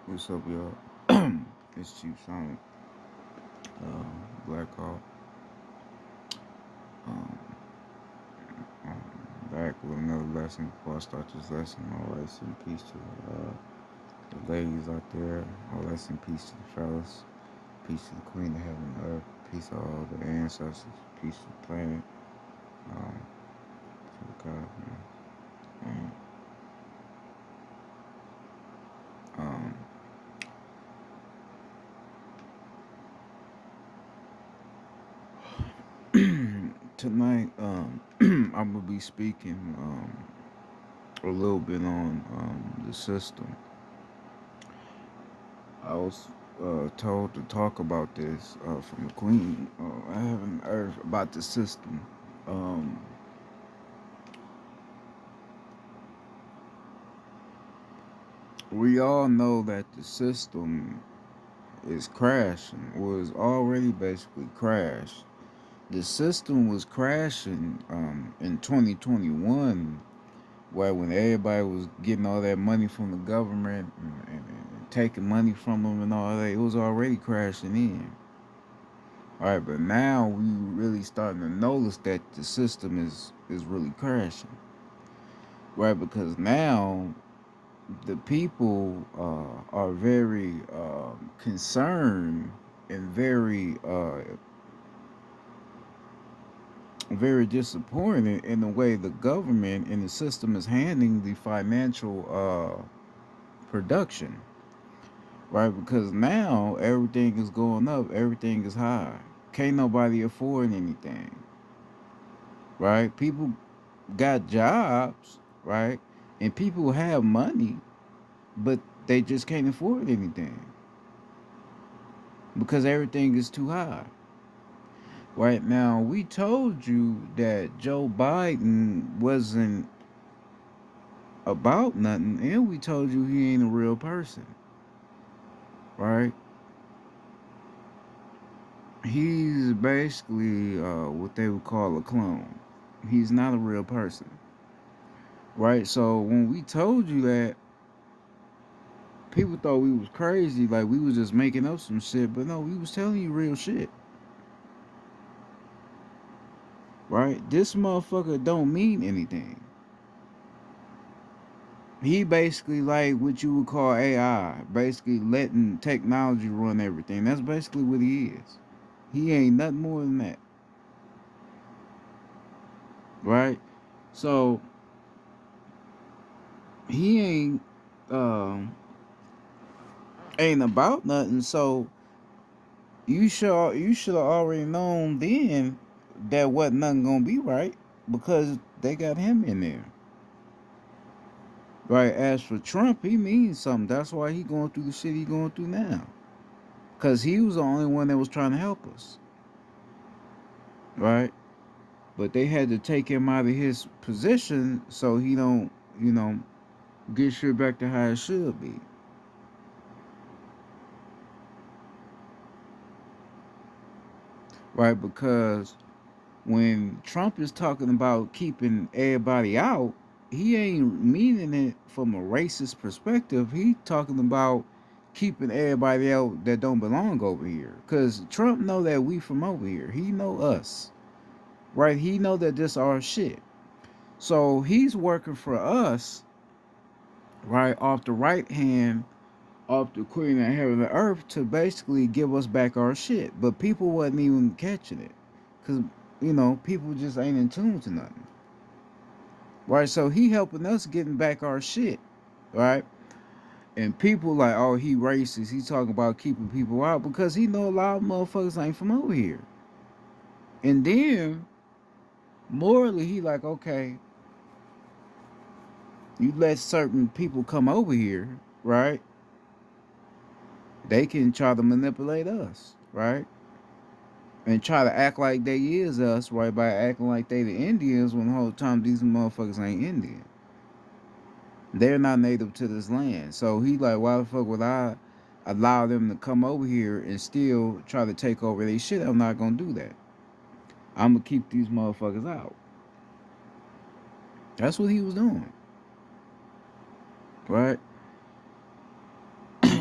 What's up, y'all? It's Chief Sonic, Black Hawk. Um, Back with another lesson. Before I start this lesson, all rest in peace to the ladies out there. All rest in peace to the fellas. Peace to the Queen of Heaven and Earth. Peace to all the ancestors. Peace to the planet. Um, to the God, man. Um, Tonight, I'm gonna be speaking a little bit on the system. I was told to talk about this from the Queen. I haven't heard about the system. Um, we all know that the system is crashing, was already basically crashed. The system was crashing in 2021, where when everybody was getting all that money from the government and taking money from them and all that, it was already crashing in. All right, but now we really starting to notice that the system is really crashing, right? Because now the people are very concerned and very disappointed in the way the government and the system is handling the financial production, right? Because now everything is going up, everything is high. Can't nobody afford anything, right? People got jobs, right? And people have money, but they just can't afford anything because everything is too high. Right now, we told you that Joe Biden wasn't about nothing, and we told you he ain't a real person, right? He's basically what they would call a clone. He's not a real person, right? So when we told you that, people thought we was crazy, like we was just making up some shit. But no, we was telling you real shit, right? This motherfucker don't mean anything. He basically like what you would call AI, basically letting technology run everything. That's basically what he is. He ain't nothing more than that, right? So he um ain't about nothing. So you should have already known then that wasn't nothing gonna be right because they got him in there. Right, as for Trump, he means something. That's why he going through the shit he going through now. Cause he was the only one that was trying to help us. Right? But they had to take him out of his position so he don't, you know, get shit back to how it should be. Right? Because when Trump is talking about keeping everybody out, he ain't meaning it from a racist perspective. He talking about keeping everybody out that don't belong over here. Cause Trump know that we from over here. He know us, right? He know that this our shit. So he's working for us, right, off the right hand of the Queen of Heaven and Earth to basically give us back our shit. But people wasn't even catching it, cause people just ain't in tune to nothing. Right, so he helping us getting back our shit, right? And people like, oh, he racist. He talking about keeping people out because he know a lot of motherfuckers ain't from over here. And then morally, he like, okay, you let certain people come over here, right? They can try to manipulate us, right? And try to act like they is us, right? By acting like they the Indians when the whole time these motherfuckers ain't Indian. They're not native to this land. So he like, why the fuck would I allow them to come over here and still try to take over their shit? I'm not gonna do that. I'm gonna keep these motherfuckers out. That's what he was doing, right?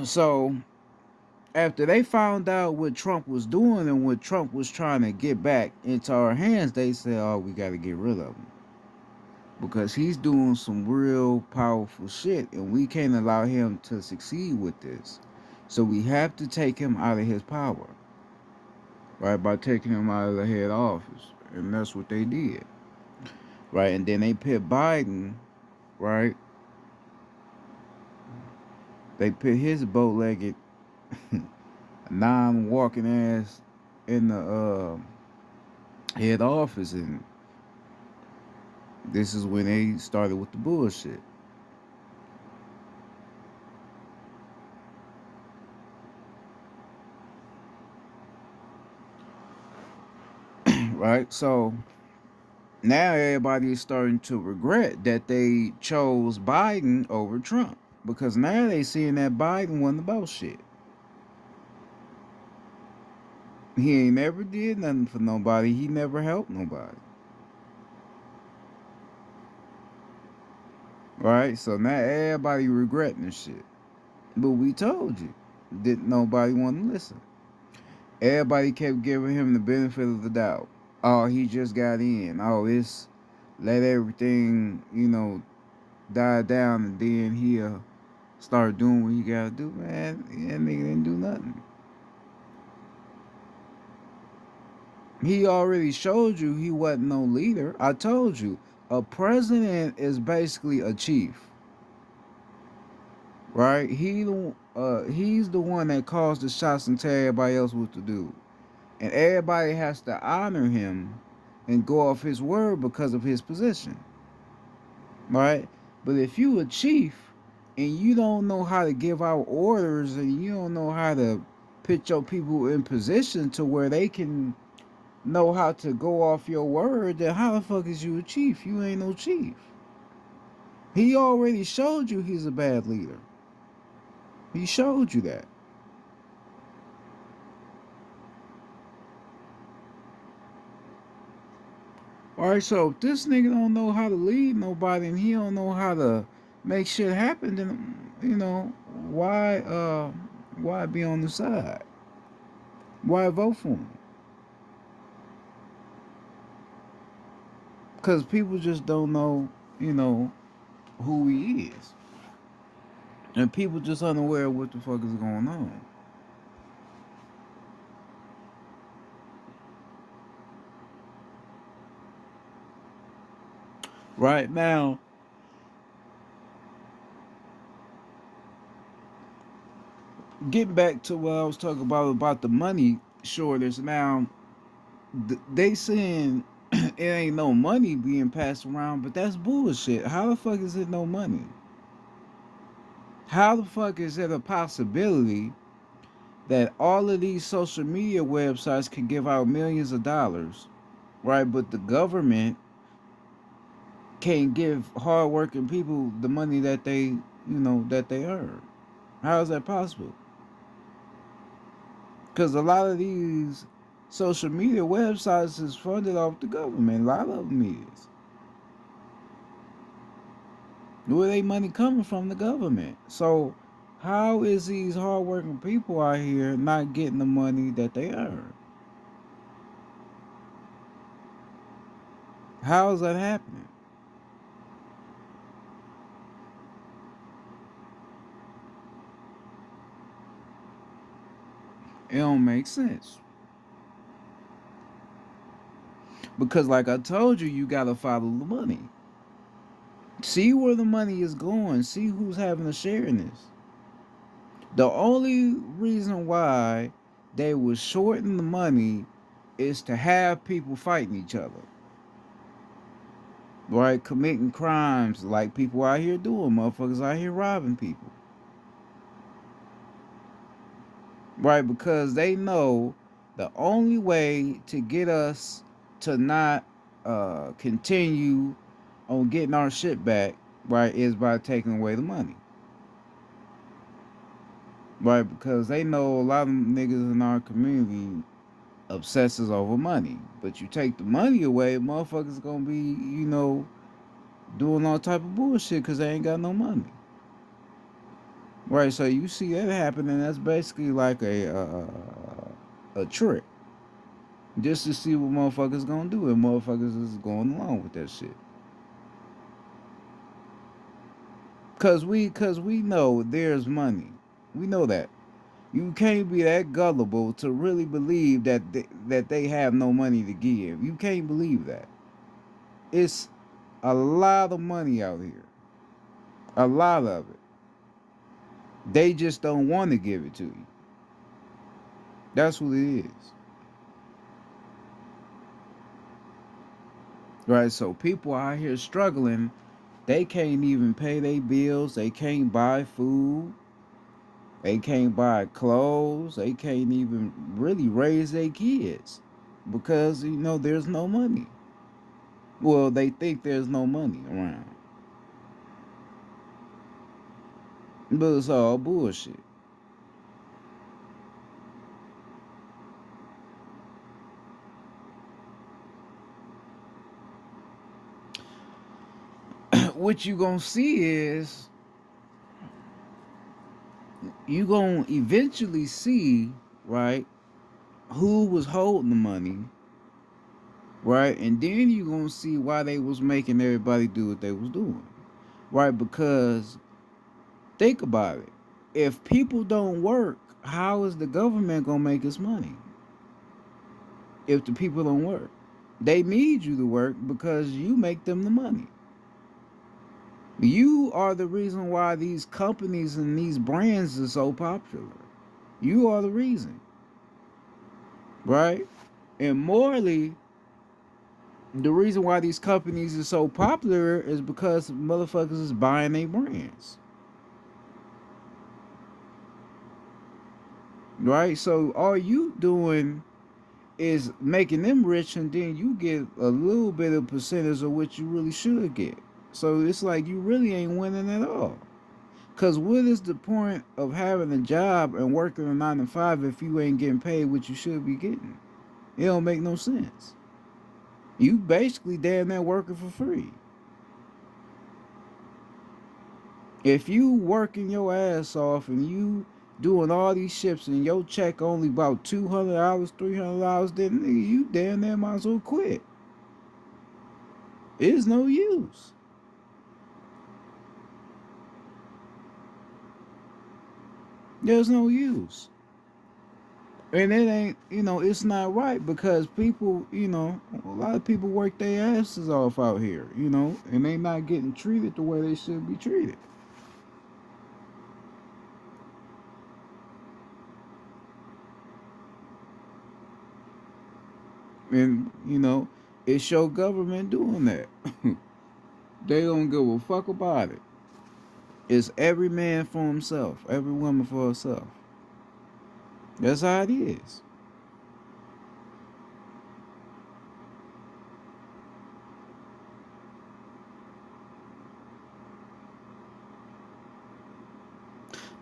So after they found out what Trump was doing and what Trump was trying to get back into our hands, they said, "Oh, we got to get rid of him because he's doing some real powerful shit, and we can't allow him to succeed with this. So we have to take him out of his power, right? By taking him out of the head office, and that's what they did, right? And then they put Biden, right? They put his bow-legged, non-walking ass in the head office, and this is when they started with the bullshit. Right? So now everybody is starting to regret that they chose Biden over Trump because now they seeing that Biden wasn't about shit. He ain't never did nothing for nobody. He never helped nobody. Right? So now everybody regretting this shit. But we told you. Didn't nobody want to listen. Everybody kept giving him the benefit of the doubt. Oh, he just got in. Oh, it's let everything, die down and then he'll start doing what he gotta do, man. That nigga didn't do nothing. He already showed you he wasn't no leader. I told you, a president is basically a chief, right? He's the one that calls the shots and tell everybody else what to do, and everybody has to honor him and go off his word because of his position, right? But if you a chief and you don't know how to give out orders and you don't know how to put your people in position to where they can know how to go off your word, then how the fuck is you a chief? You ain't no chief. He already showed you he's a bad leader. He showed you that. Alright, so if this nigga don't know how to lead nobody and he don't know how to make shit happen, then why be on the side? Why vote for him? Because people just don't know, who he is. And people just unaware of what the fuck is going on. Right now, getting back to what I was talking about the money shortage. Now, they saying it ain't no money being passed around, but that's bullshit. How the fuck is it no money? How the fuck is it a possibility that all of these social media websites can give out millions of dollars, right? But the government can't give hardworking people the money that they earn. How is that possible? Because a lot of these social media websites is funded off the government. A lot of them is. Where they money coming from? The government. So how is these hardworking people out here not getting the money that they earn? How is that happening? It don't make sense. Because like I told you, you gotta follow the money. See where the money is going. See who's having a share in this. The only reason why they would shorten the money is to have people fighting each other. Right? Committing crimes like people out here doing. Motherfuckers out here robbing people. Right? Because they know the only way to get us to not continue on getting our shit back, right, is by taking away the money. Right? Because they know a lot of niggas in our community obsesses over money. But you take the money away, motherfuckers gonna be, doing all type of bullshit because they ain't got no money. Right, so you see that happening. That's basically like a trick, just to see what motherfuckers gonna do, and motherfuckers is going along with that shit. Cause we know there's money. We know that. You can't be that gullible to really believe that they have no money to give. You can't believe that. It's a lot of money out here. A lot of it. They just don't want to give it to you. That's what it is. Right? So people out here struggling, they can't even pay their bills, they can't buy food, they can't buy clothes, they can't even really raise their kids because there's no money. Well, they think there's no money around. But it's all bullshit. What you gonna see is you gonna eventually see, right, who was holding the money, right? And then you gonna see why they was making everybody do what they was doing. Right? Because think about it. If people don't work, how is the government gonna make its money? If the people don't work. They need you to work because you make them the money. You are the reason why these companies and these brands are so popular. You are the reason, right? And morally, the reason why these companies are so popular is because motherfuckers is buying their brands, right? So all you doing is making them rich, and then you get a little bit of percentage of what you really should get. So it's like you really ain't winning at all. Cause what is the point of having a job and working a 9 to 5 if you ain't getting paid what you should be getting? It don't make no sense. You basically damn near working for free. If you working your ass off and you doing all these shifts and your check only about $200, $300, then nigga, you damn near might as well quit. It's no use. There's no use. And it ain't, it's not right because people, a lot of people work their asses off out here, and they not getting treated the way they should be treated. And, it's your government doing that. They don't give a fuck about it. It's every man for himself, every woman for herself. That's how it is.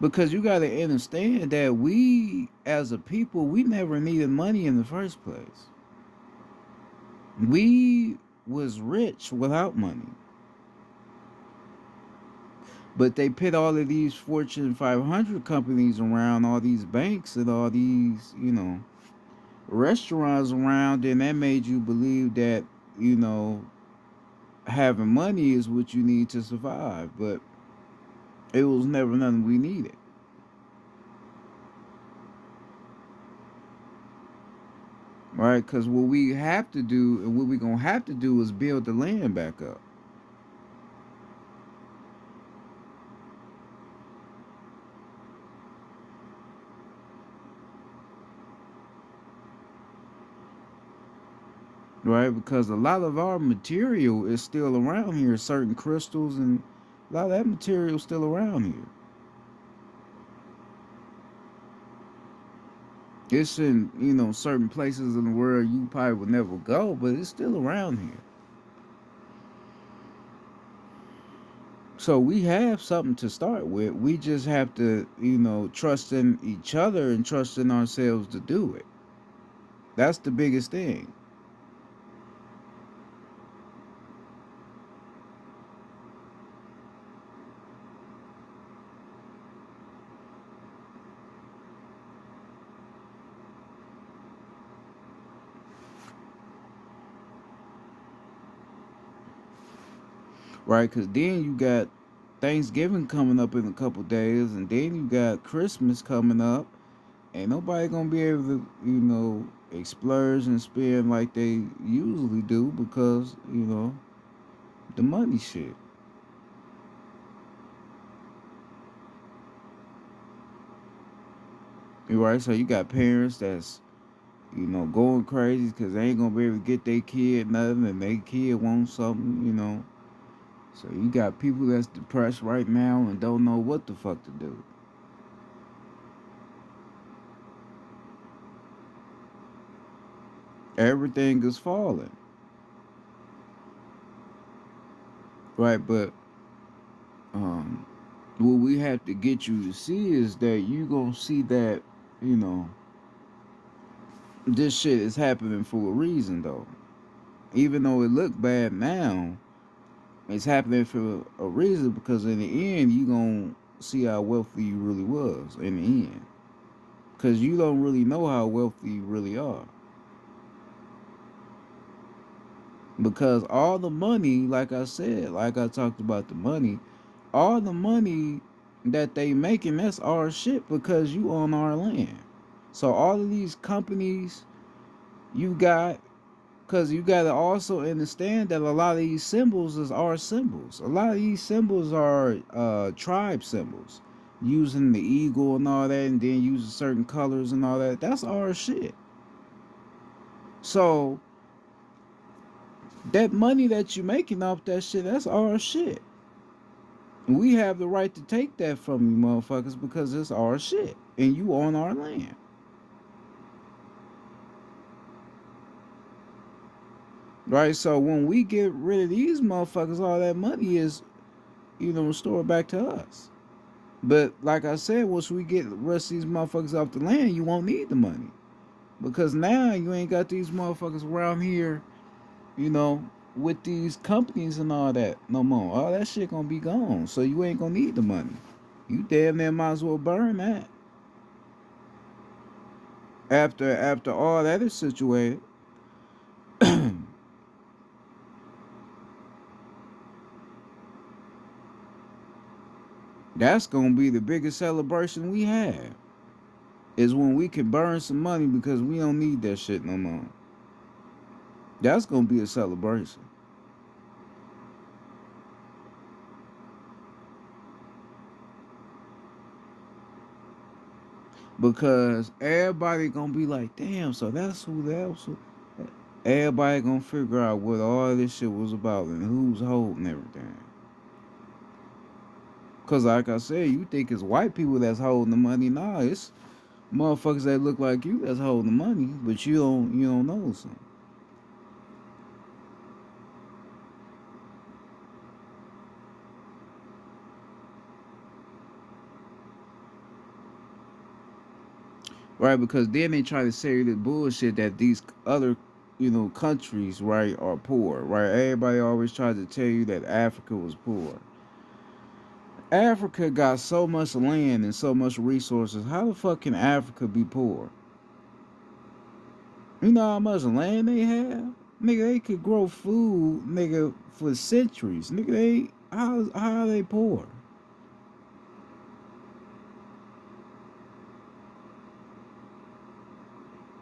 Because you got to understand that we, as a people, we never needed money in the first place. We was rich without money. But they put all of these Fortune 500 companies around, all these banks and all these, restaurants around, and that made you believe that, you know, having money is what you need to survive. But it was never nothing we needed, right? Because what we have to do and what we're going to have to do is build the land back up, right? Because a lot of our material is still around here, certain crystals and a lot of that material is still around here. It's in, certain places in the world you probably would never go, but it's still around here. So we have something to start with. We just have to, trust in each other and trust in ourselves to do it. That's the biggest thing. right? Because then you got Thanksgiving coming up in a couple days, and then you got Christmas coming up. Ain't nobody gonna be able to, splurge and spend like they usually do because, the money shit. Right? So you got parents that's, going crazy because they ain't gonna be able to get their kid nothing and their kid wants something. So you got people that's depressed right now and don't know what the fuck to do. Everything is falling. Right? But um what we have to get you to see is that you gonna see that, you know, this shit is happening for a reason though. Even though it look bad now, it's happening for a reason because in the end you gonna see how wealthy you really was in the end. Cause you don't really know how wealthy you really are. Because all the money, like I said, like I talked about the money, all the money that they making, that's our shit because you own our land. So all of these companies you got, because you got to also understand that a lot of these symbols is our symbols. A lot of these symbols are tribe symbols, using the eagle and all that, and then using certain colors and all that. That's our shit. So that money that you making off that shit, that's our shit. We have the right to take that from you motherfuckers because it's our shit and you on our land. Right? So when we get rid of these motherfuckers, all that money is, restored back to us. But like I said, once we get the rest of these motherfuckers off the land, you won't need the money. Because now you ain't got these motherfuckers around here, you know, with these companies and all that no more. All that shit gonna be gone. So you ain't gonna need the money. You damn near might as well burn that. After all that is situated, that's gonna be the biggest celebration we have. Is when we can burn some money because we don't need that shit no more. That's gonna be a celebration. Because everybody gonna be like, damn, so that's who that was. Everybody gonna figure out what all this shit was about and who's holding everything. Cause like I said, you think it's white people that's holding the money. Nah, it's motherfuckers that look like you that's holding the money, but you don't know something. Right? Because then they try to say the bullshit that these other, countries, right, are poor, right? Everybody always tries to tell you that Africa was poor. Africa got so much land and so much resources. How the fuck can Africa be poor? You know how much land they have? Nigga, they could grow food, nigga, for centuries. Nigga, how are they poor?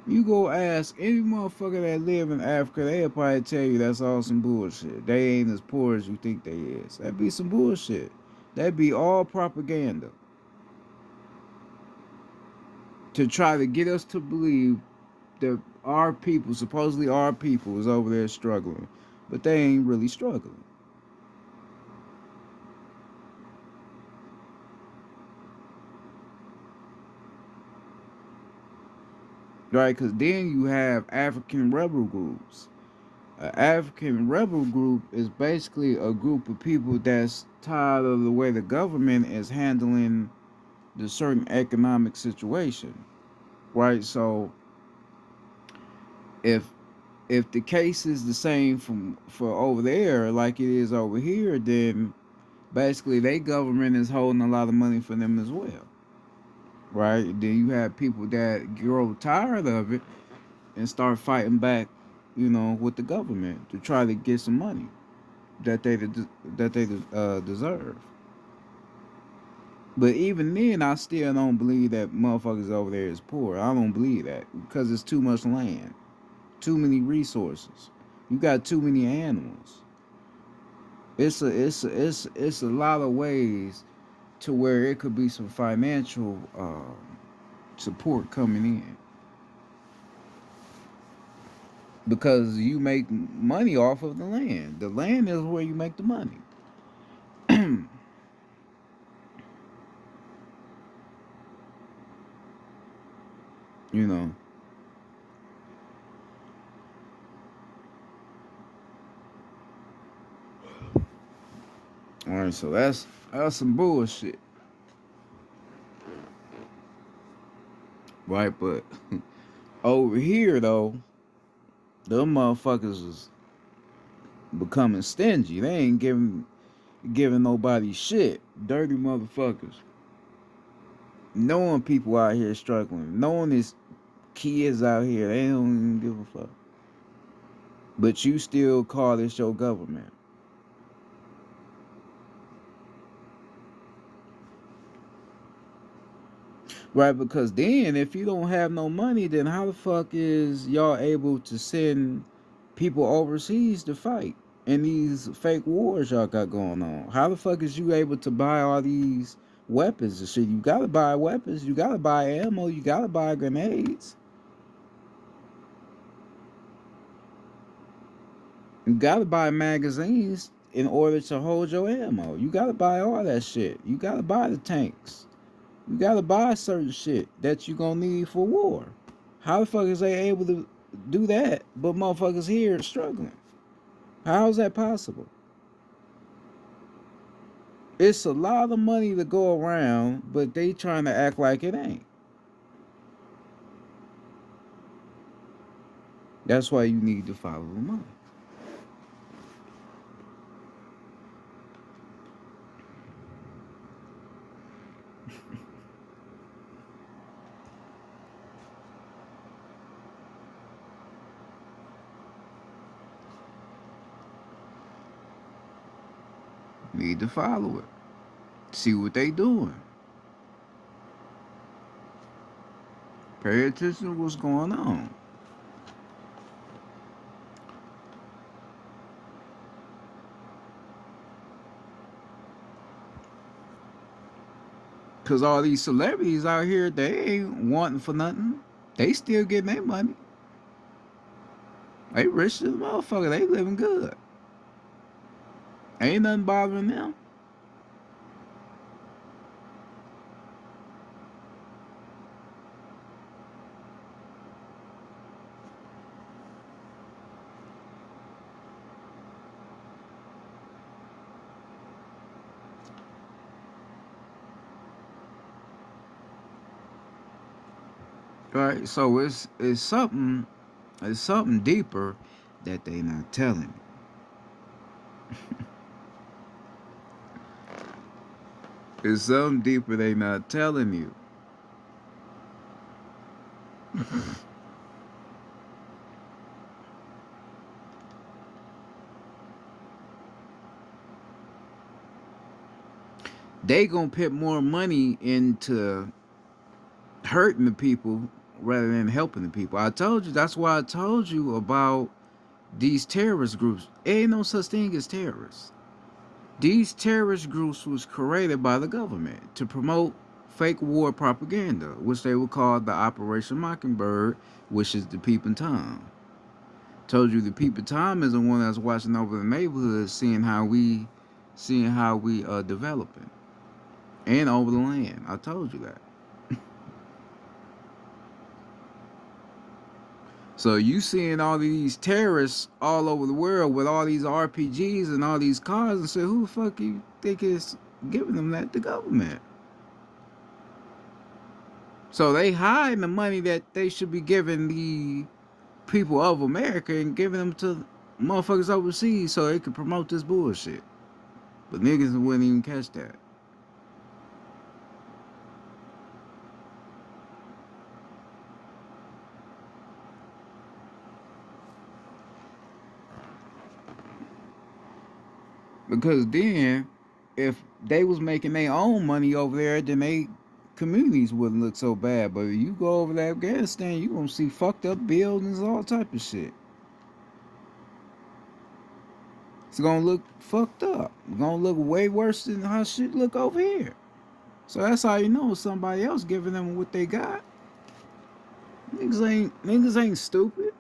You go ask any motherfucker that live in Africa, they'll probably tell you that's all some bullshit. They ain't as poor as you think they is. That'd be some bullshit. That'd be all propaganda to try to get us to believe that our people, supposedly our people, is over there struggling, but they ain't really struggling, right? Because then you have African rebel groups. An African rebel group is basically a group of people that's tired of the way the government is handling the certain economic situation, right? So if the case is the same from for over there like it is over here, then basically their government is holding a lot of money for them as well, right? Then you have people that grow tired of it and start fighting back, with the government to try to get some money. that they deserve. But even then, I still don't believe that motherfuckers over there is poor. I don't believe that because it's too much land, too many resources. You got too many animals. It's a lot of ways to where it could be some financial support coming in because you make money off of the land. The land is where you make the money. You know. All right, so that's some bullshit, right? But over here though, them motherfuckers is becoming stingy. They ain't giving nobody shit. Dirty motherfuckers. Knowing people out here struggling, knowing there's kids out here, they don't even give a fuck. But you still call this your government. Right, because then if you don't have no money, then how the fuck is y'all able to send people overseas to fight in these fake wars y'all got going on? How the fuck is you able to buy all these weapons and shit? You gotta buy weapons, you gotta buy ammo, you gotta buy grenades, you gotta buy magazines in order to hold your ammo. You gotta buy all that shit. You gotta buy the tanks. You gotta buy certain shit that you gonna need for war. How the fuck is they able to do that, but motherfuckers here struggling? How is that possible? It's a lot of money to go around, but they trying to act like it ain't. That's why you need to follow the money. Need to follow it. See what they doing. Pay attention to what's going on. Cause all these celebrities out here, they ain't wanting for nothing. They still getting their money. They rich as a motherfucker. They living good. Ain't nothing bothering them. Right? So it's something deeper that they not telling. It's something deeper they not telling you. They gonna put more money into hurting the people rather than helping the people. I told you, that's why I told you about these terrorist groups. Ain't no such thing as terrorists. These terrorist groups was created by the government to promote fake war propaganda, which they would call the Operation Mockingbird, which is the peeping Tom. Told you the peeping Tom is the one that's watching over the neighborhood, seeing how we developing and over the land. I told you that. So you seeing all these terrorists all over the world with all these RPGs and all these cars and say, who the fuck you think is giving them that? The government. So they hiding the money that they should be giving the people of America and giving them to motherfuckers overseas so they can promote this bullshit. But niggas wouldn't even catch that. Because then, if they was making their own money over there, then they communities wouldn't look so bad. But if you go over to Afghanistan, you gonna see fucked up buildings, all type of shit. It's gonna look fucked up. It's gonna look way worse than how shit look over here. So that's how you know somebody else giving them what they got. Niggas ain't stupid.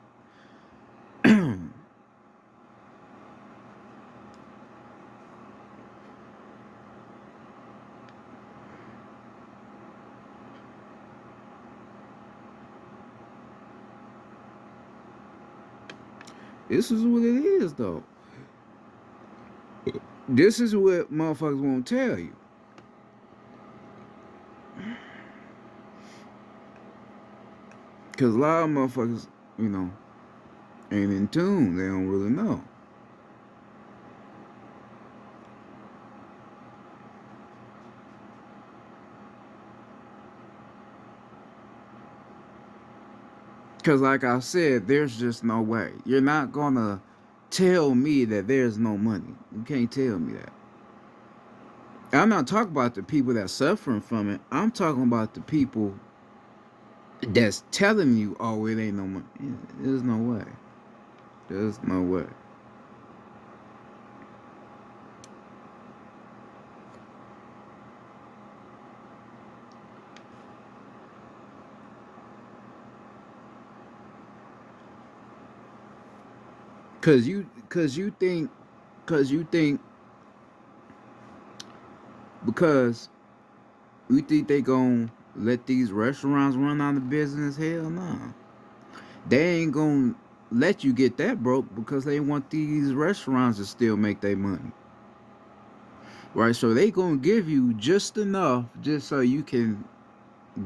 This is what it is though. This is what motherfuckers won't tell you. Cause a lot of motherfuckers, you know, ain't in tune. They don't really know. Cause like I said, there's just no way. You're not gonna tell me that there's no money. You can't tell me that. I'm not talking about the people that's suffering from it. I'm talking about the people that's telling you, oh, it ain't no money. There's no way. There's no way. Cause you think because you think they gon' let these restaurants run out of business. Hell no. They ain't gonna let you get that broke because they want these restaurants to still make their money. Right? So they gonna give you just enough just so you can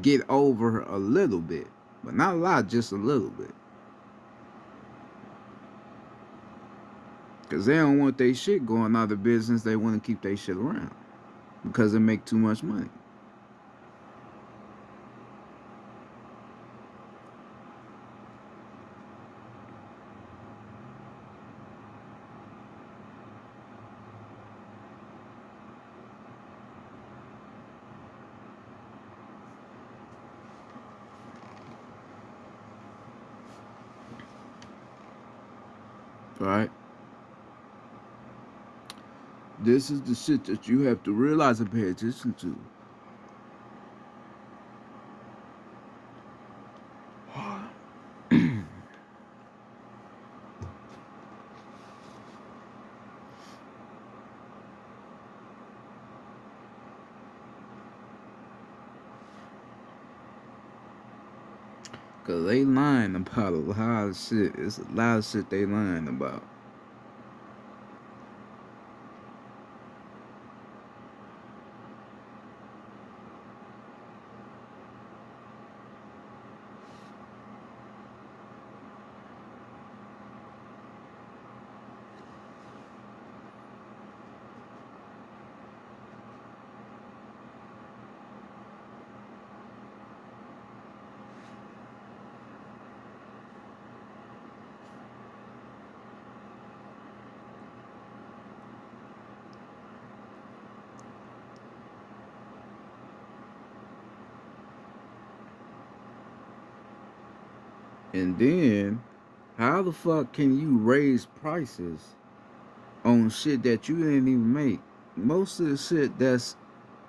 get over a little bit. But not a lot, just a little bit. Cause they don't want their shit going out of business. They want to keep their shit around because it make too much money. Right? This is the shit that you have to realize and pay attention to. Cause they lying about a lot of shit. It's a lot of shit they lying about. And then, how the fuck can you raise prices on shit that you didn't even make? Most of the shit that's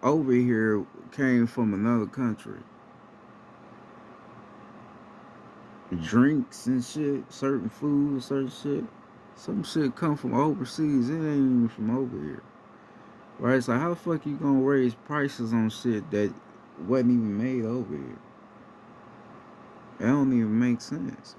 over here came from another country. Drinks and shit, certain food, certain shit. Some shit come from overseas. It ain't even from over here. Right? So how the fuck you gonna raise prices on shit that wasn't even made over here? That don't even make sense.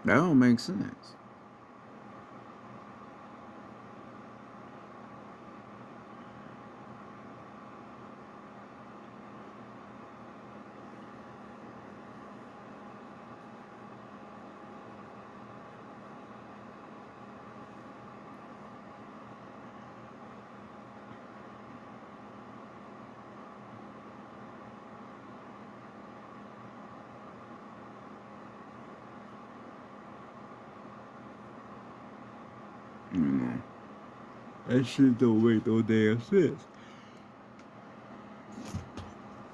That don't make sense. You know, that shit don't make no damn sense.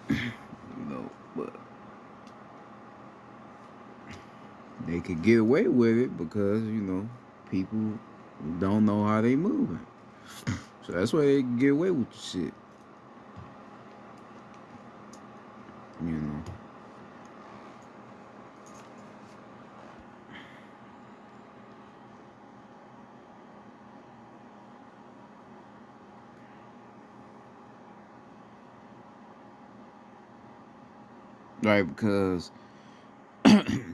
You know, but they could get away with it because people don't know how they moving. So that's why they can get away with the shit. You know, right? Because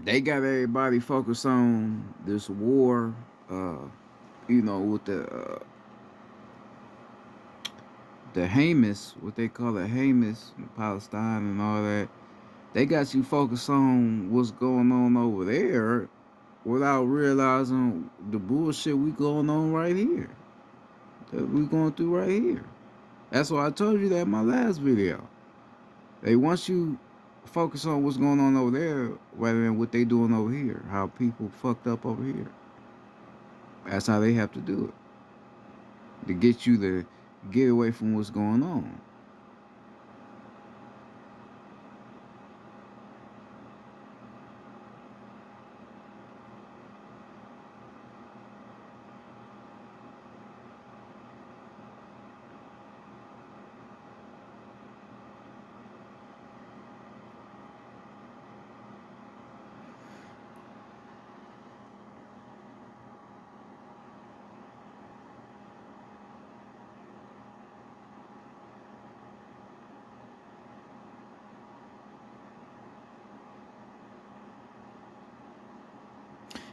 they got everybody focused on this war. Uh, with the Hamas, what they call it, Hamas, Palestine, and all that. They got you focused on what's going on over there without realizing the bullshit we going on right here. That we going through right here. That's why I told you that in my last video. They want you focus on what's going on over there rather than what they doing over here. How people fucked up over here. That's how they have to do it. To get you to get away from what's going on.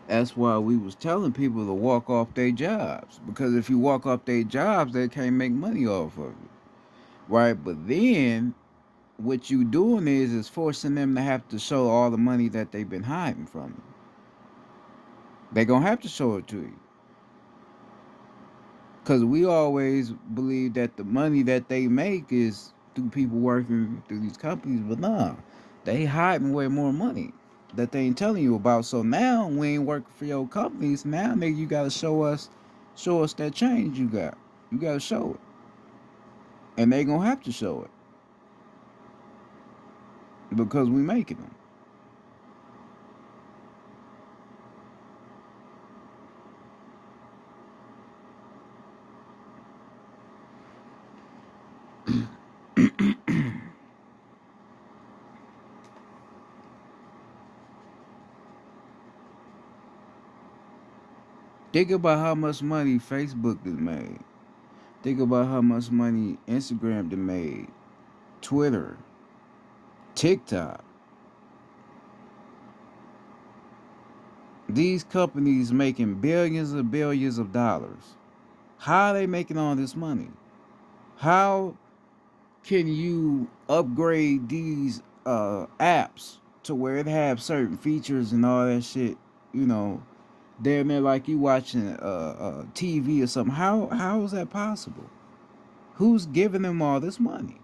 That's why we was telling people to walk off their jobs. Because if you walk off their jobs, they can't make money off of it. Right? But then what you doing is forcing them to have to show all the money that they've been hiding from you. They gonna have to show it to you. Cause we always believe that the money that they make is through people working through these companies, but nah, they hiding way more money that they ain't telling you about. So now we ain't working for your companies. Now nigga, you gotta show us that change you got. You gotta show it, and they gonna have to show it because we making them. Think about how much money Facebook has made. Think about how much money Instagram done made, Twitter, TikTok. These companies making billions and billions of dollars. How are they making all this money? How can you upgrade these apps to where it have certain features and all that shit? You know, damn near like you watching TV or something. How is that possible? Who's giving them all this money?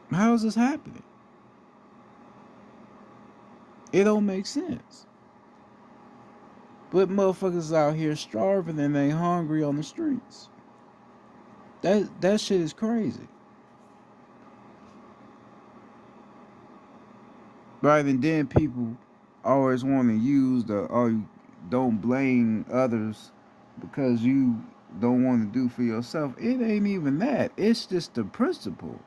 How is this happening? It don't make sense. But motherfuckers out here starving and they hungry on the streets. That shit is crazy. Right, and then people always want to use the you don't blame others because you don't want to do for yourself. It ain't even that. It's just the principle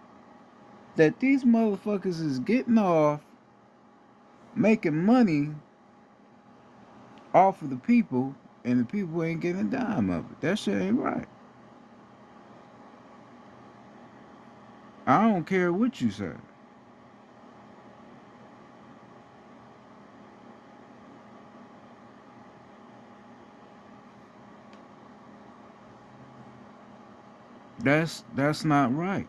that these motherfuckers is getting off making money off of the people and the people ain't getting a dime of it. That shit ain't right. I don't care what you say. That's not right.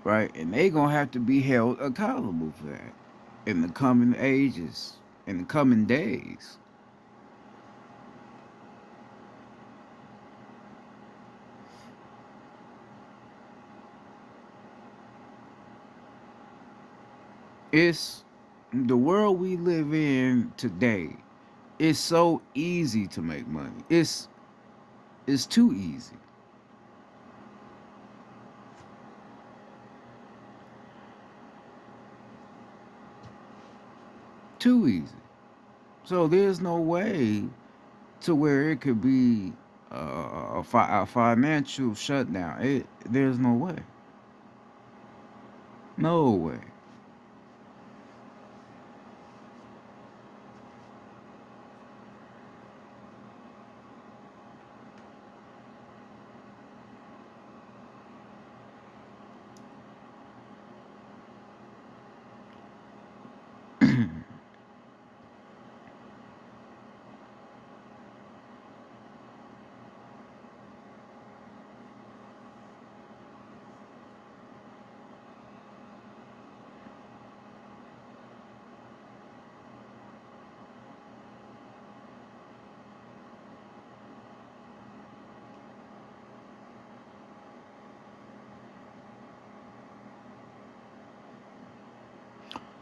Right? And they gonna have to be held accountable for that in the coming ages, in the coming days. It's the world we live in today. It's so easy to make money. It's too easy. Too easy. So there's no way to where it could be a financial shutdown. There's no way. No way.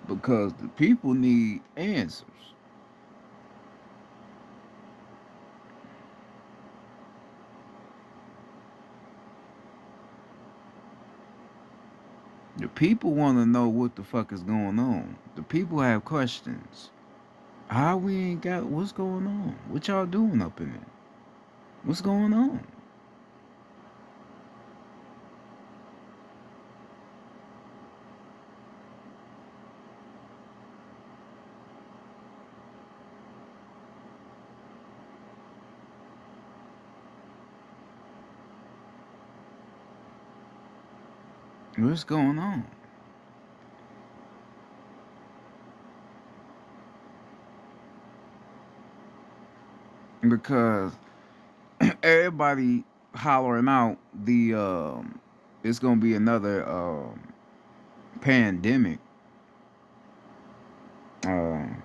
Because the people need answers. The people want to know what the fuck is going on. The people have questions. How we ain't got what's going on? What y'all doing up in there? What's going on? What's going on? Because everybody hollering out the it's gonna be another pandemic um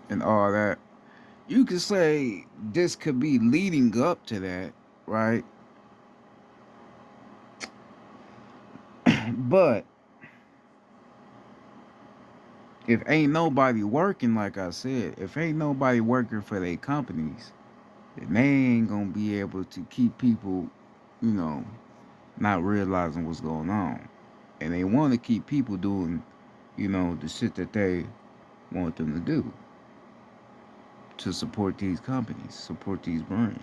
and all that. You could say this could be leading up to that, right? But if ain't nobody working, like I said, if ain't nobody working for their companies, then they ain't gonna be able to keep people, you know, not realizing what's going on. And they want to keep people doing, the shit that they want them to do to support these companies, support these brands.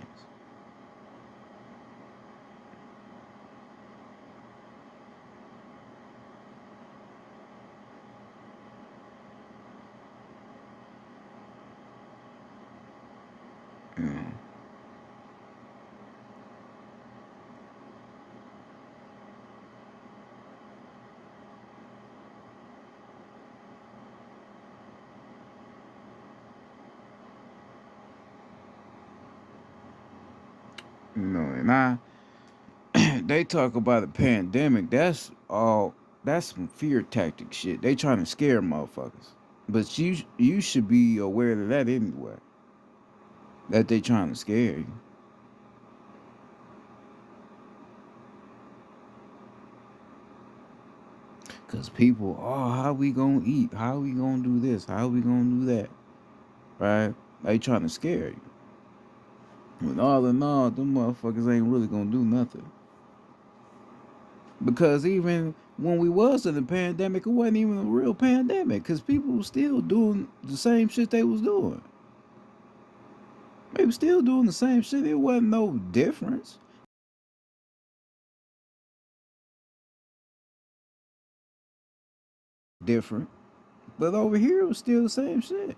You know, and they talk about a pandemic. That's all. That's some fear tactic shit. They trying to scare motherfuckers. But you should be aware of that anyway. That they trying to scare you. Cause people, oh, how we gonna eat? How we gonna do this? How we gonna do that? Right? They trying to scare you. When all in all, them motherfuckers ain't really gonna do nothing. Because even when we was in the pandemic, it wasn't even a real pandemic. Cause people was still doing the same shit they was doing. They was still doing the same shit. It wasn't no difference. Different. But over here, it was still the same shit.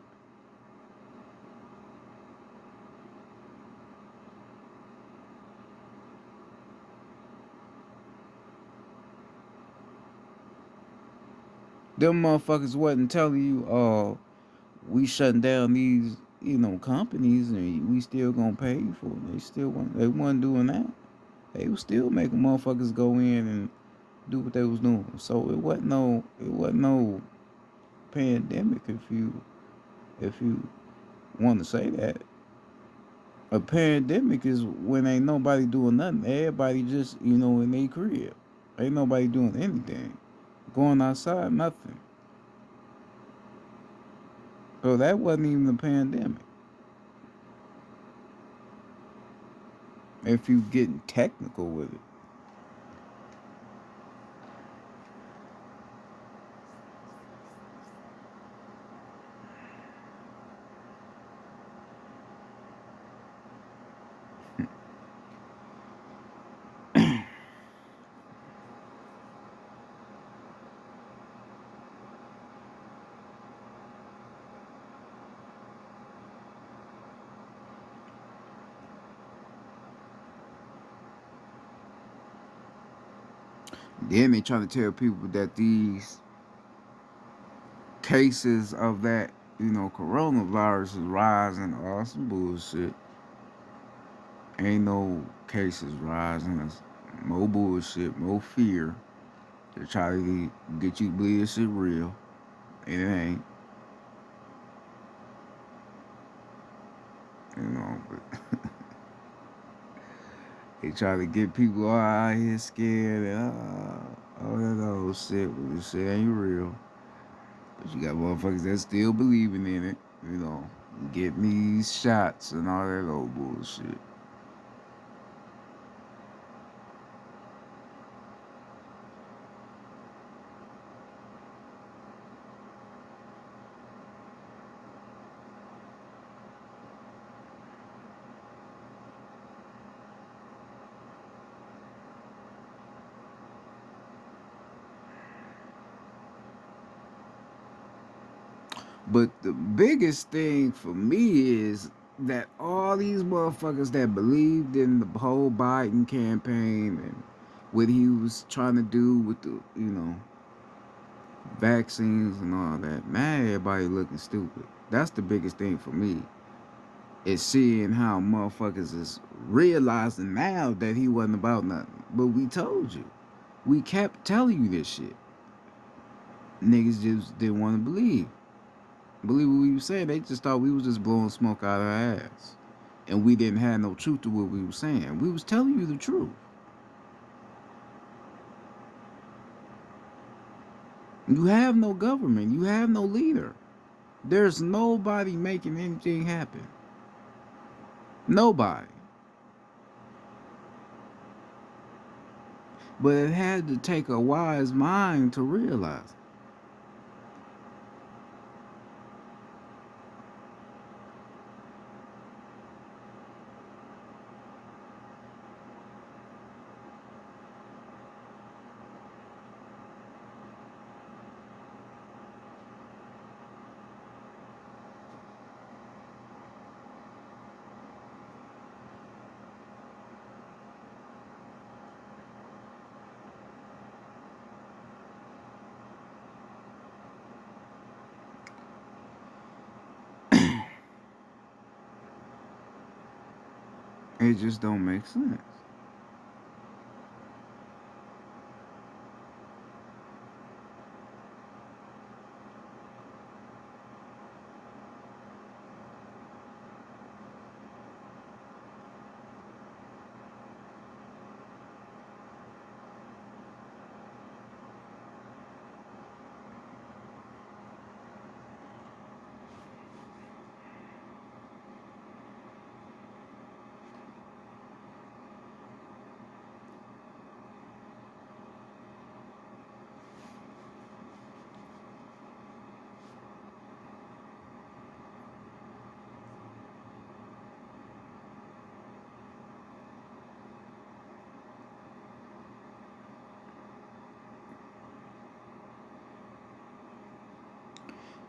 Them motherfuckers wasn't telling you, oh, we shutting down these, companies and we still gonna pay you for it. They wasn't doing that. They was still making motherfuckers go in and do what they was doing. So it wasn't no pandemic if you want to say that. A pandemic is when ain't nobody doing nothing. Everybody just, in their crib. Ain't nobody doing anything. Going outside, nothing. So that wasn't even a pandemic. If you getting technical with it. Then they try to tell people that these cases of that, coronavirus is rising. All some bullshit. Ain't no cases rising. It's more bullshit, more fear. They try to get you to believe this shit real. And it ain't. But they try to get people all out here scared and all that old shit. But this shit ain't real. But you got motherfuckers that still believing in it. Getting these shots and all that old bullshit. But the biggest thing for me is that all these motherfuckers that believed in the whole Biden campaign and what he was trying to do with the, vaccines and all that, man, everybody looking stupid. That's the biggest thing for me. Is seeing how motherfuckers is realizing now that he wasn't about nothing. But we told you. We kept telling you this shit. Niggas just didn't want to believe what we were saying. They just thought we was just blowing smoke out of our ass. And we didn't have no truth to what we were saying. We was telling you the truth. You have no government. You have no leader. There's nobody making anything happen. Nobody. But it had to take a wise mind to realize it. It just don't make sense.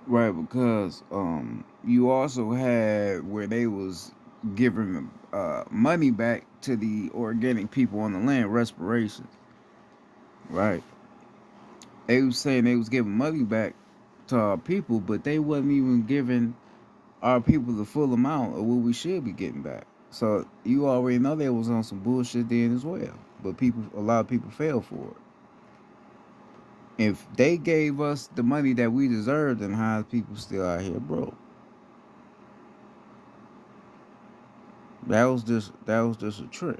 Right, because you also had where they was giving money back to the organic people on the land, respiration. Right. They was saying they was giving money back to our people, but they wasn't even giving our people the full amount of what we should be getting back. So you already know they was on some bullshit then as well. But a lot of people fell for it. If they gave us the money that we deserved, then how is people still out here broke? That was just a trick,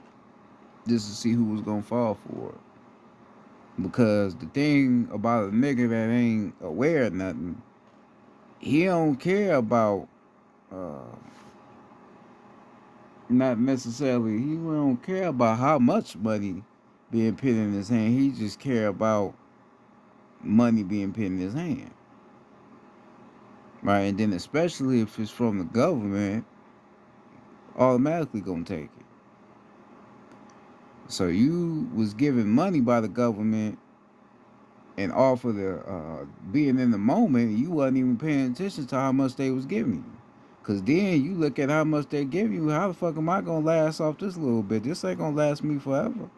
just to see who was gonna fall for it. Because the thing about a nigga that ain't aware of nothing, he don't care about uh, not necessarily. He don't care about how much money being put in his hand. He just care about money being put in his hand, right? And then especially if it's from the government, automatically gonna take it. So you was given money by the government, and off of the being in the moment, you wasn't even paying attention to how much they was giving you. Cause then you look at how much they give you. How the fuck am I gonna last off this little bit? This ain't gonna last me forever.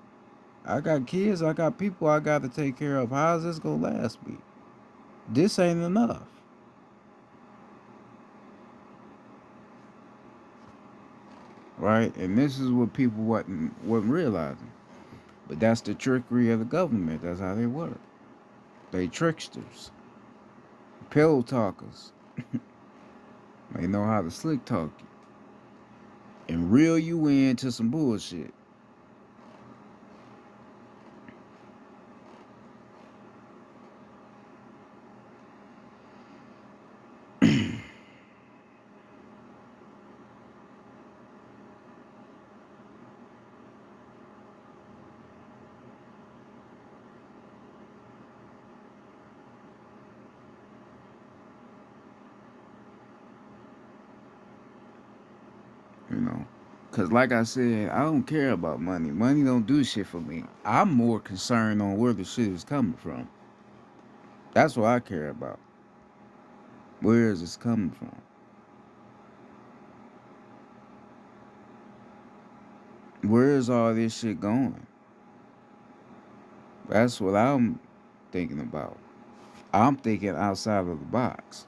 I got kids. I got people I got to take care of. How is this gonna last me? This ain't enough, right? And this is what people wasn't realizing. But that's the trickery of the government. That's how they work. They tricksters, pillow talkers. They know how to slick talk you and reel you into some bullshit. You know, cause like I said, I don't care about money. Money don't do shit for me. I'm more concerned on where the shit is coming from. That's what I care about. Where is this coming from? Where is all this shit going? That's what I'm thinking about. I'm thinking outside of the box.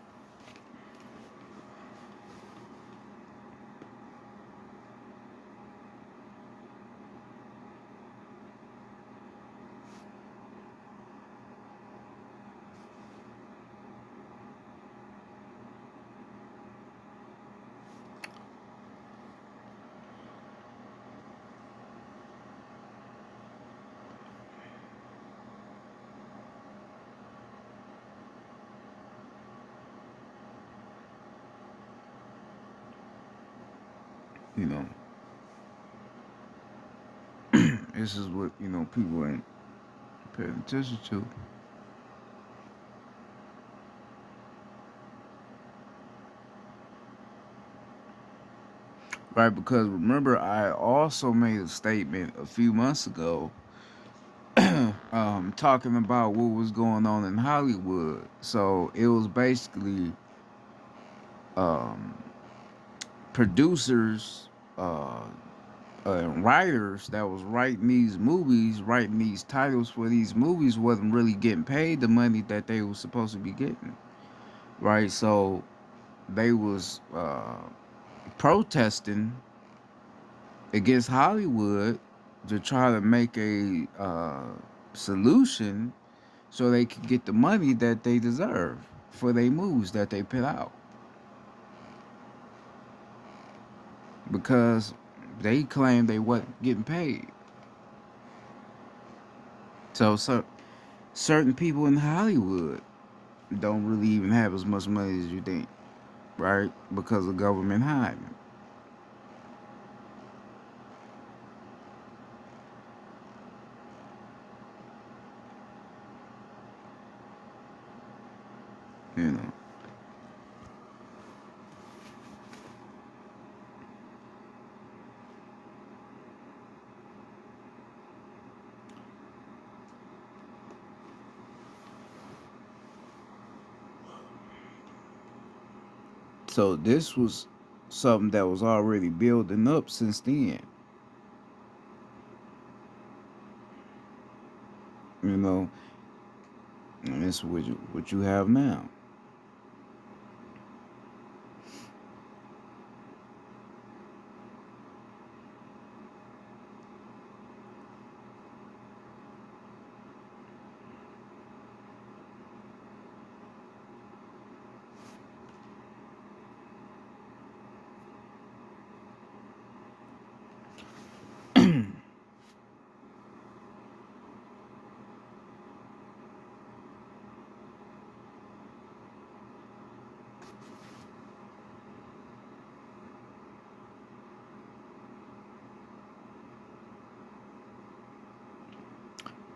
You know, this is what people ain't paying attention to, right? Because remember, I also made a statement a few months ago, talking about what was going on in Hollywood. So it was basically um, producers and writers that was writing these movies, writing these titles for these movies, wasn't really getting paid the money that they was supposed to be getting, right? So they was protesting against Hollywood to try to make a solution so they could get the money that they deserve for their movies that they put out, because they claim they wasn't getting paid. So certain people in Hollywood don't really even have as much money as you think, right? Because of government hiring, you know. So this was something that was already building up since then, you know, and it's what you have now.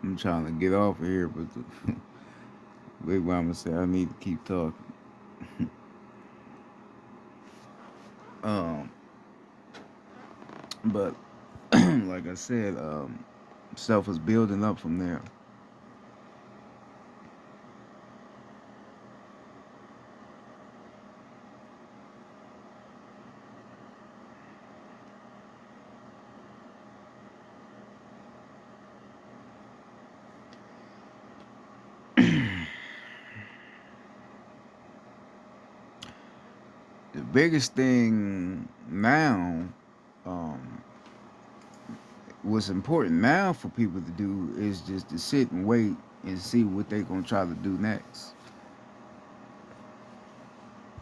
I'm trying to get off of here, but the Big Mama said I need to keep talking. Um, but like I said, stuff was building up from there. The biggest thing now, um, what's important now for people to do is just to sit and wait and see what they're gonna try to do next.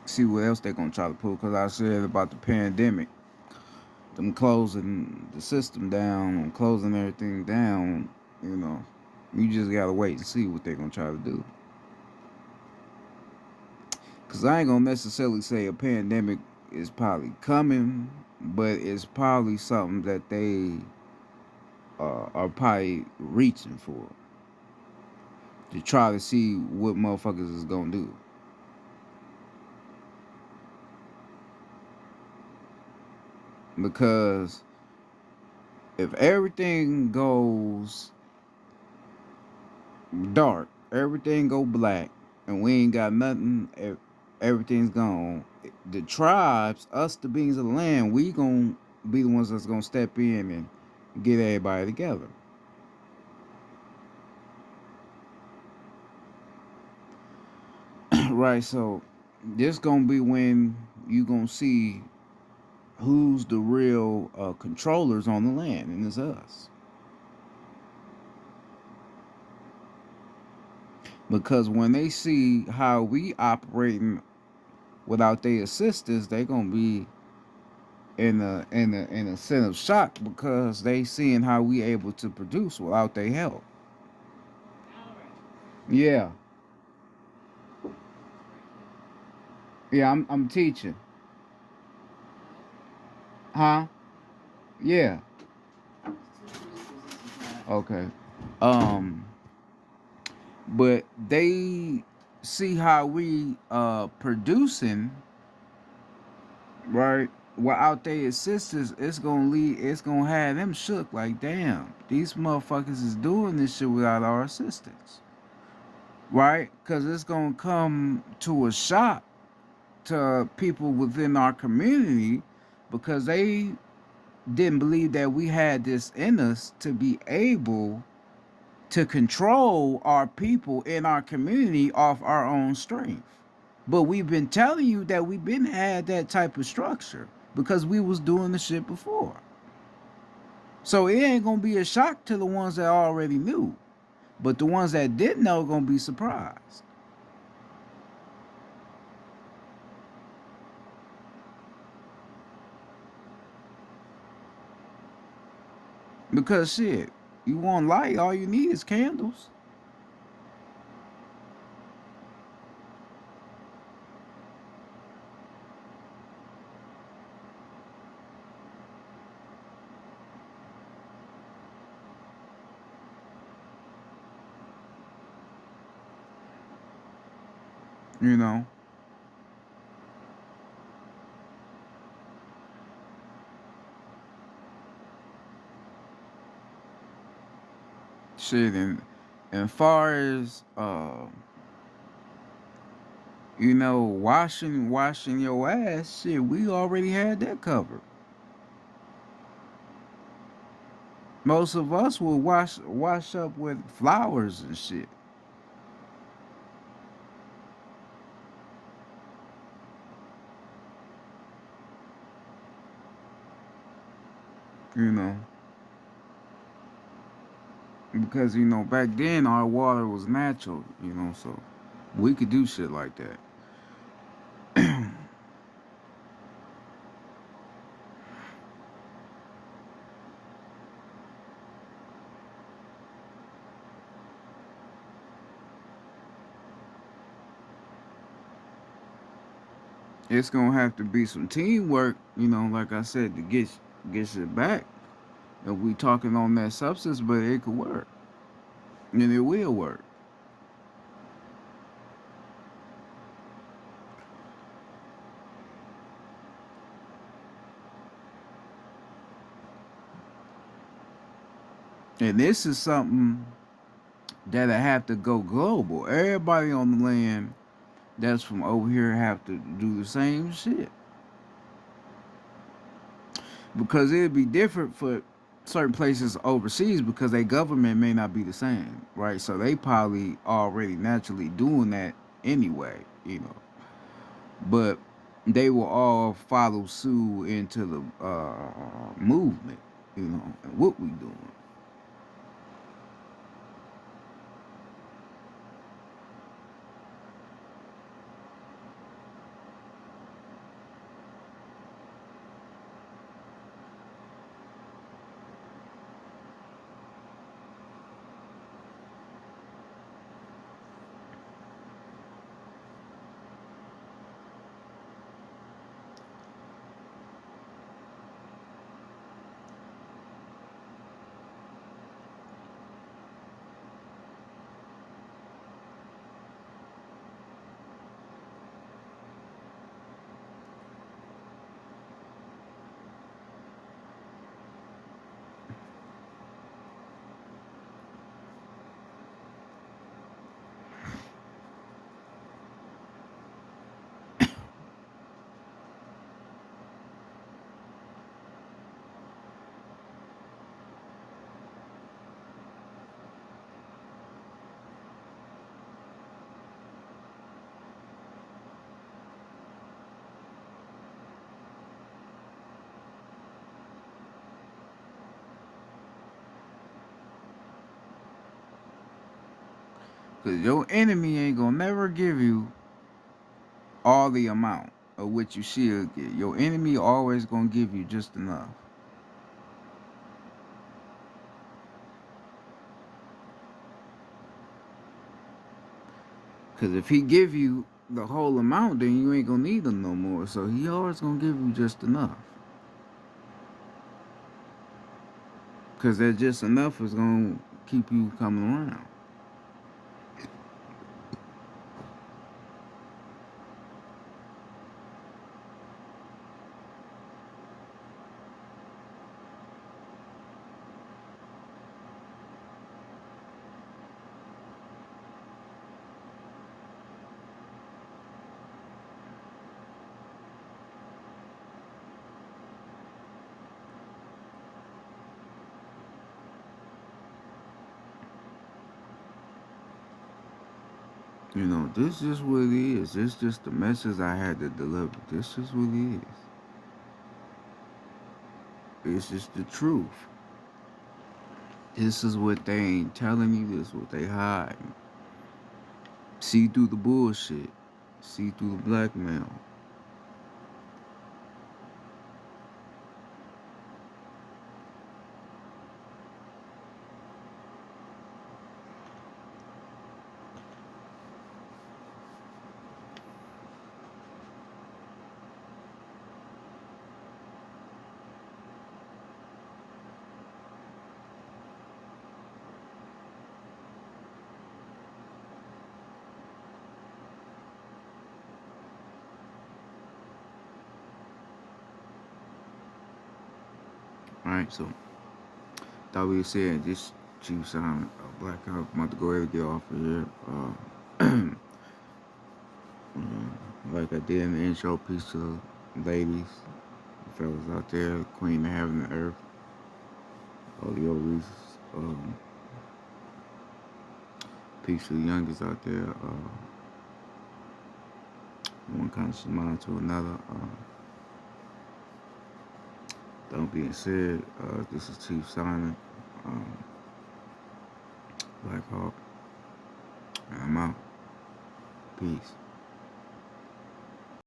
See what else they're gonna try to pull. Cause I said about the pandemic, them closing the system down, closing everything down. You know, you just gotta wait and see what they're gonna try to do. Cause I ain't gonna necessarily say a pandemic is probably coming, but it's probably something that they are probably reaching for to try to see what motherfuckers is gonna do. Because if everything goes dark, everything go black, and we ain't got nothing, everything's gone. The tribes, us, the beings of the land, we gonna be the ones that's gonna step in and get everybody together. Right, so this gonna be when you gonna see who's the real controllers on the land, and it's us. Because when they see how we operating without their assistance, they gonna be in a sense of shock because they seeing how we able to produce without their help. Yeah, yeah, I'm teaching, huh? Yeah, okay. Um, but they see how we producing, right? Without their assistance, it's gonna have them shook like damn, these motherfuckers is doing this shit without our assistance. Right? Cause it's gonna come to a shock to people within our community because they didn't believe that we had this in us to be able to control our people in our community off our own strength. But we've been telling you that we've been had that type of structure because we was doing the shit before. So it ain't gonna be a shock to the ones that already knew. But the ones that didn't know are gonna be surprised. Because shit, you want light, all you need is candles. You know, shit, and far as washing your ass, shit, we already had that covered. Most of us will wash up with flowers and shit. You know, because back then our water was natural. So we could do shit like that. It's gonna have to be some teamwork. Like I said, to get shit back. If we talking on that substance, but it could work. and it will work. And this is something that'll have to go global. Everybody on the land that's from over here have to do the same shit. Because it'd be different for certain places overseas because their government may not be the same, right? So they probably already naturally doing that anyway, you know. But they will all follow suit into the movement, you know, and what we doing. Cause your enemy ain't gonna never give you all the amount of what you should get. Your enemy always gonna give you just enough. Cause if he give you the whole amount, then you ain't gonna need him no more. So he always gonna give you just enough. Cause that just enough is gonna keep you coming around. You know, this is what it is. It's just the message I had to deliver. This is what it is. It's just the truth. This is what they ain't telling you. This is what they hiding. See through the bullshit. See through the blackmail. Alright, so thought we said this Chief sound blackout. I'm about to go ahead and get off of here. Like I did in the intro, peace to the ladies, the fellas out there, Queen of Heaven and Earth, all the old reasons. Peace to the youngest out there. One conscious mind to another. That being said, this is Chief Simon, Black Hawk, and I'm out. Peace.